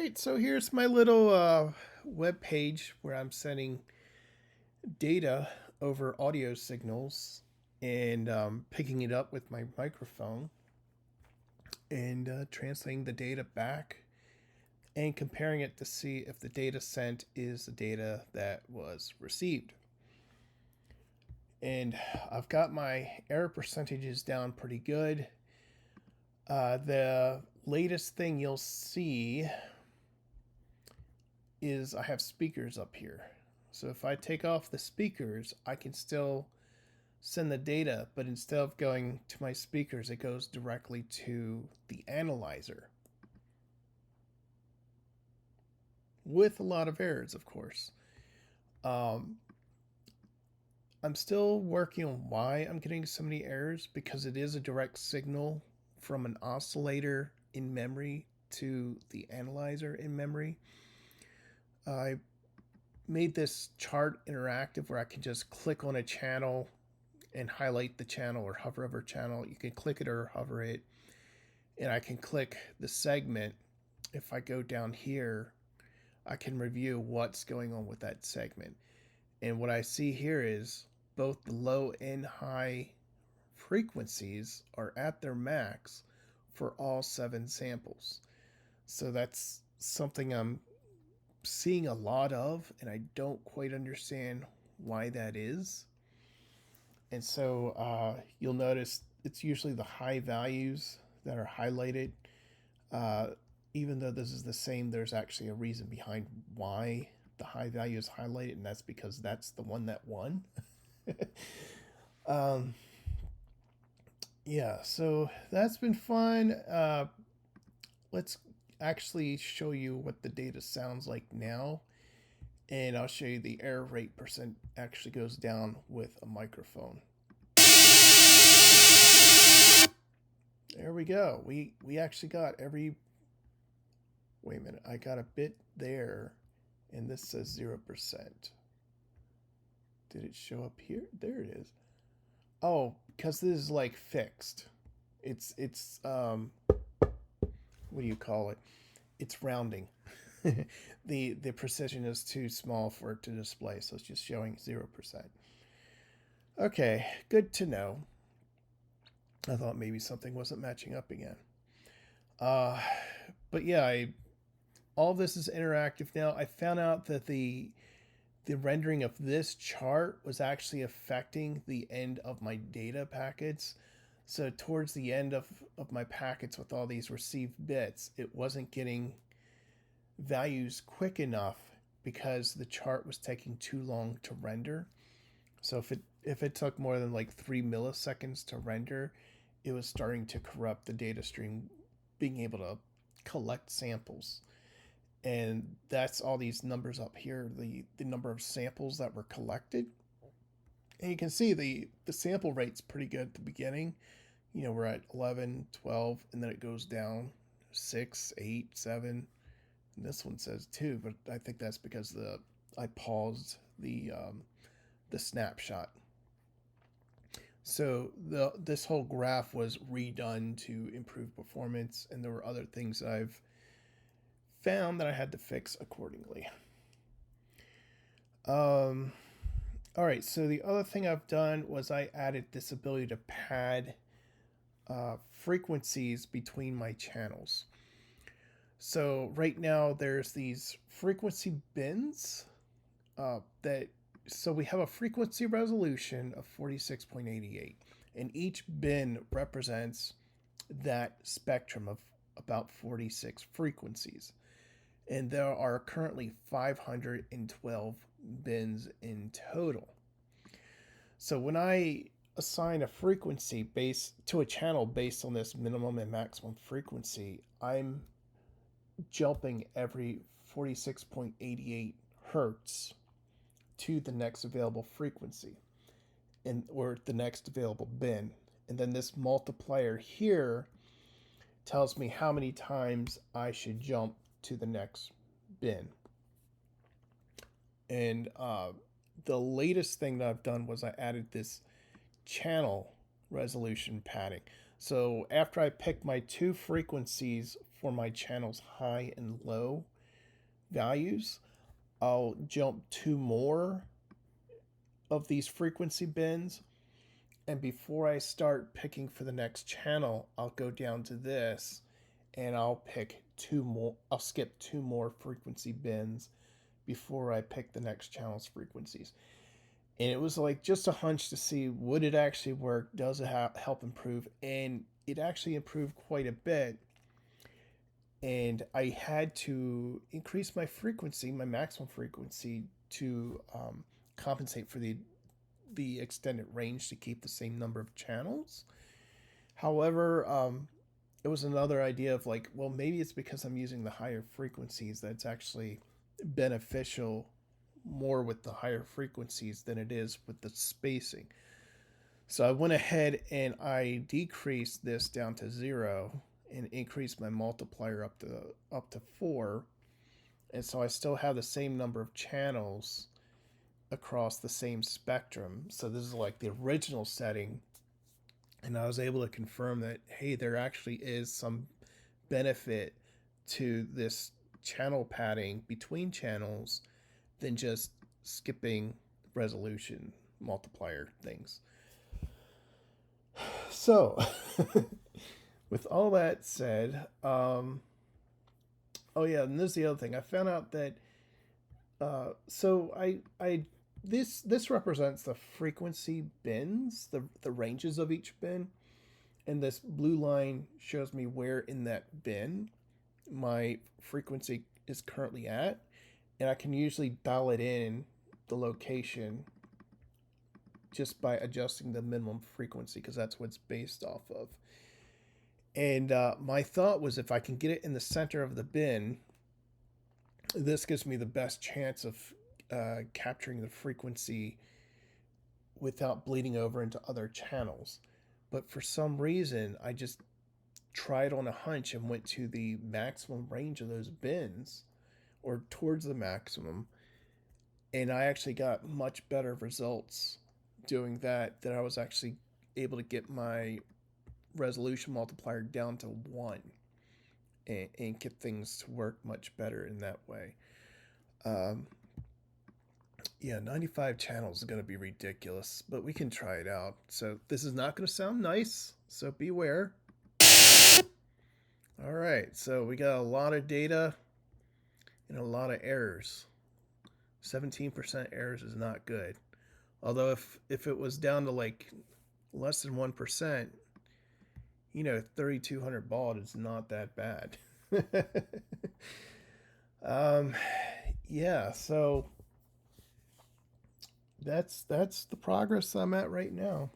right, so here's my little web page where I'm sending data over audio signals and picking it up with my microphone and translating the data back and comparing it to see if the data sent is the data that was received. And I've got my error percentages down pretty good. The latest thing you'll see is I have speakers up here. So if I take off the speakers, I can still send the data, but instead of going to my speakers, it goes directly to the analyzer. With a lot of errors, of course. Um, I'm still working on why I'm getting so many errors because it is a direct signal from an oscillator in memory to the analyzer in memory. I made this chart interactive where I can just click on a channel and highlight the channel or hover over channel. You can click it or hover it, and I can click the segment. If I go down here, I can review what's going on with that segment. And what I see here is both the low and high frequencies are at their max for all 7 samples. So that's something I'm seeing a lot of, and I don't quite understand why that is. And so you'll notice it's usually the high values that are highlighted. Uh, Even though this is the same, there's actually a reason behind why the high value is highlighted, and that's because that's the one that won. um, yeah, so that's been fun. Let's actually show you what the data sounds like now, and I'll show you the error rate percent actually goes down with a microphone. There we go. We actually got every. Wait a minute. I got a bit there, and this says 0%. Did it show up here? There it is. Oh, because this is like fixed. It's what do you call it? It's rounding. The precision is too small for it to display, so it's just showing 0%. Okay, good to know. I thought maybe something wasn't matching up again. Uh, but yeah, all this is interactive now. I found out that the rendering of this chart was actually affecting the end of my data packets. So towards the end of my packets with all these received bits, it wasn't getting values quick enough because the chart was taking too long to render. So if it took more than like 3 milliseconds to render, it was starting to corrupt the data stream being able to collect samples. And that's all these numbers up here, the number of samples that were collected. And you can see the sample rate's pretty good at the beginning. You know, we're at 11, 12, and then it goes down 6, 8, 7. And this one says 2, but I think that's because I paused the snapshot. So this whole graph was redone to improve performance, and there were other things I've found that I had to fix accordingly. All right, so the other thing I've done was I added this ability to pad frequencies between my channels. So right now there's these frequency bins that so we have a frequency resolution of 46.88, and each bin represents that spectrum of about 46 frequencies. And there are currently 512 bins in total. So when I assign a frequency base to a channel based on this minimum and maximum frequency, I'm jumping every 46.88 hertz to the next available frequency or the next available bin. And then this multiplier here tells me how many times I should jump to the next bin. And the latest thing that I've done was I added this channel resolution padding. So after I pick my 2 frequencies for my channel's high and low values, I'll jump 2 more of these frequency bins. And before I start picking for the next channel, I'll go down to this and I'll pick 2 more. I'll skip 2 more frequency bins before I pick the next channel's frequencies. And it was like just a hunch to see, would it actually work? Does it help improve? And it actually improved quite a bit. And I had to increase my frequency, my maximum frequency, to compensate for the extended range to keep the same number of channels. However, it was another idea of like, well, maybe it's because I'm using the higher frequencies that's actually beneficial more with the higher frequencies than it is with the spacing. So I went ahead and I decreased this down to 0 and increased my multiplier up to 4. And so I still have the same number of channels across the same spectrum. So this is like the original setting. And I was able to confirm that, hey, there actually is some benefit to this channel padding between channels than just skipping resolution multiplier things. So, with all that said, oh yeah, and this is the other thing. I found out that so this represents the frequency bins, the ranges of each bin, and this blue line shows me where in that bin my frequency is currently at, and I can usually dial it in the location just by adjusting the minimum frequency because that's what it's based off of. And my thought was, if I can get it in the center of the bin, this gives me the best chance of capturing the frequency without bleeding over into other channels. But for some reason, I just tried on a hunch and went to the maximum range of those bins, or towards the maximum, and I actually got much better results doing that I was actually able to get my resolution multiplier down to 1 and get things to work much better in that way. Yeah, 95 channels is going to be ridiculous, but we can try it out. So this is not going to sound nice, so beware. All right, so we got a lot of data and a lot of errors. 17% errors is not good. Although if it was down to like less than 1%, 3,200 baud is not that bad. Yeah, so that's the progress I'm at right now.